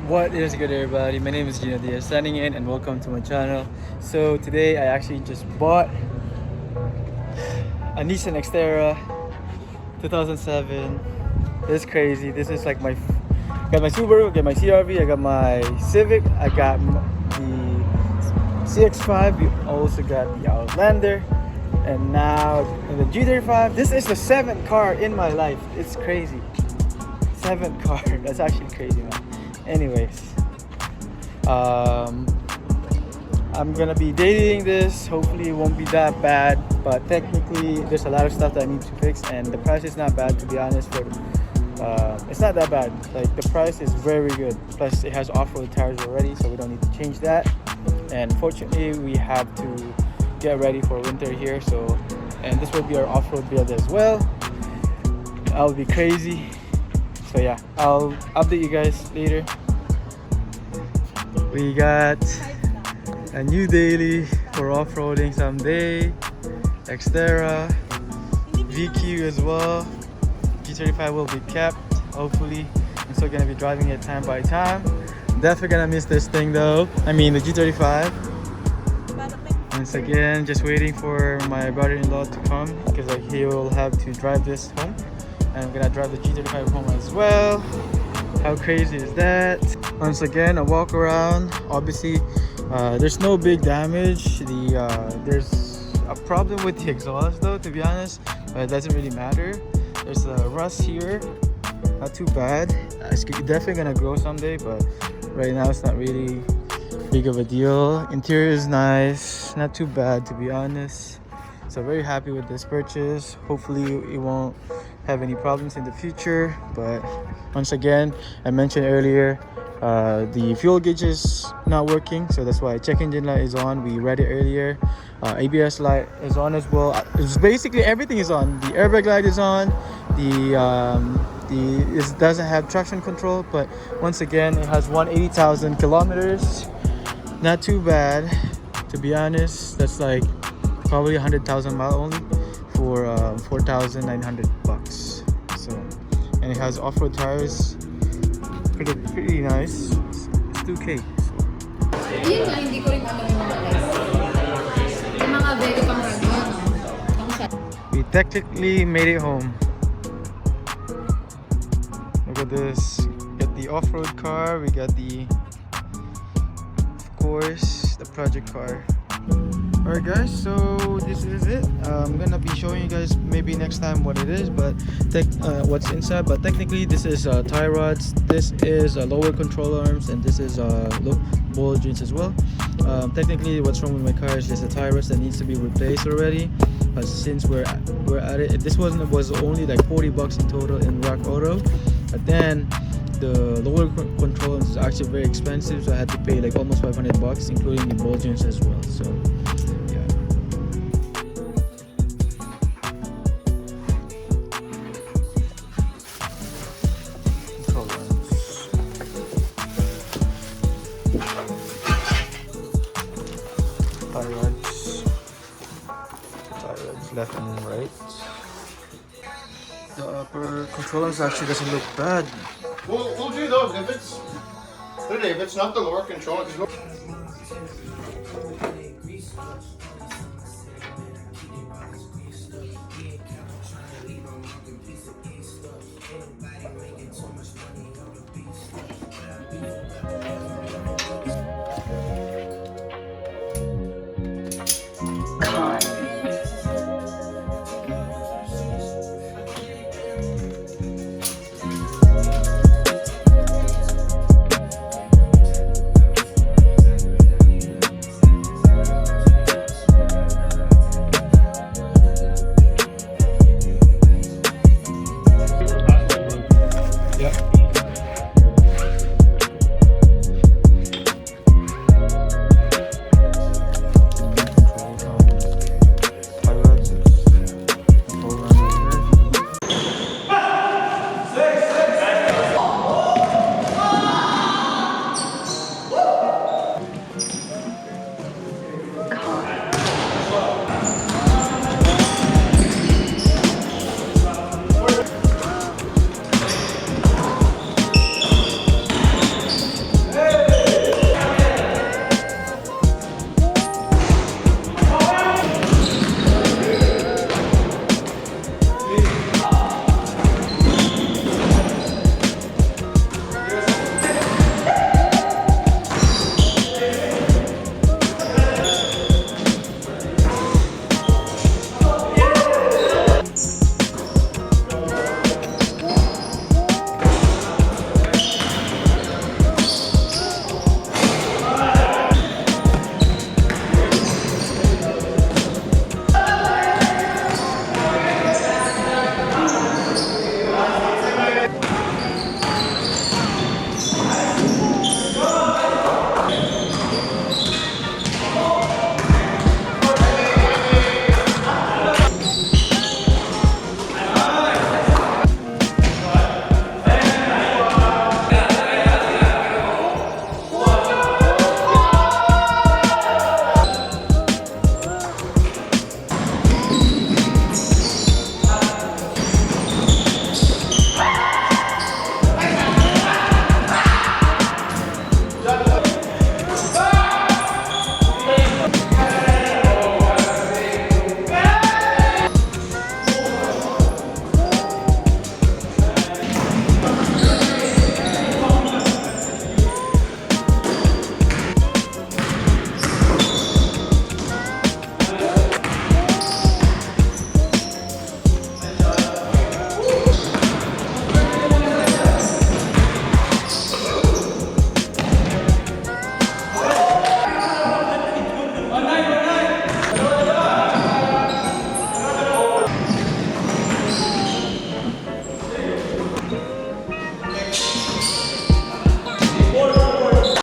What is good, everybody? My name is Gino Diaz, signing in, and welcome to my channel. So today I actually just bought a Nissan Xterra 2007. This is crazy. This is like my got my Subaru, I got my CRV, I got my Civic, I got the CX5, we also got the Outlander, and now the G35. This is the 7th car in my life. It's crazy. 7th car. That's actually crazy, man. Anyways, I'm gonna be dating this. Hopefully it won't be that bad, but technically there's a lot of stuff that I need to fix, and the price is not bad, to be honest. For it's not that bad. Like, the price is very good. Plus it has off-road tires already, so we don't need to change that. And fortunately we have to get ready for winter here, so, and this will be our off-road build as well. I'll be crazy. So yeah, I'll update you guys later. We got a new daily for off-roading someday. Xterra, VQ as well. G35 will be kept, hopefully. I'm still gonna be driving it time by time. Definitely gonna miss this thing though. I mean the G35. Once again, just waiting for my brother-in-law to come, because like, he will have to drive this home. And I'm gonna drive the G35 home as well. How crazy is that? Once again, a walk around. Obviously, there's no big damage. There's a problem with the exhaust though, to be honest, but it doesn't really matter. There's a rust here, not too bad. It's definitely gonna grow someday, but right now it's not really big of a deal. Interior is nice, not too bad, to be honest. So very happy with this purchase. Hopefully it won't have any problems in the future. But once again, I mentioned earlier, the fuel gauge is not working, so that's why check engine light is on. We read it earlier. ABS light is on as well. It's basically everything is on. The airbag light is on. It doesn't have traction control, but once again, it has 180,000 kilometers. Not too bad, to be honest. That's like probably 100,000 miles only for 4,900 bucks. So, and it has off-road tires, pretty nice. It's 2K. Yun nga, hindi ko rin alam yung mga guys. Yung mga very pang ragyo, no? We technically made it home. Look at this. We got the off-road car. We got the, of course, the project car. Alright guys, so this is it. I'm gonna be showing you guys maybe next time what it is, but what's inside. But technically this is tie rods, this is lower control arms, and this is ball joints as well. Technically what's wrong with my car is just a tie rods that needs to be replaced already. But since we're at it, this was only like 40 bucks in total in Rock Auto, but then the lower control arms is actually very expensive, so I had to pay like almost 500 bucks, including the ball joints as well. So tie rods left and right. The upper controllers actually doesn't look bad. We'll do those if it's not the lower control.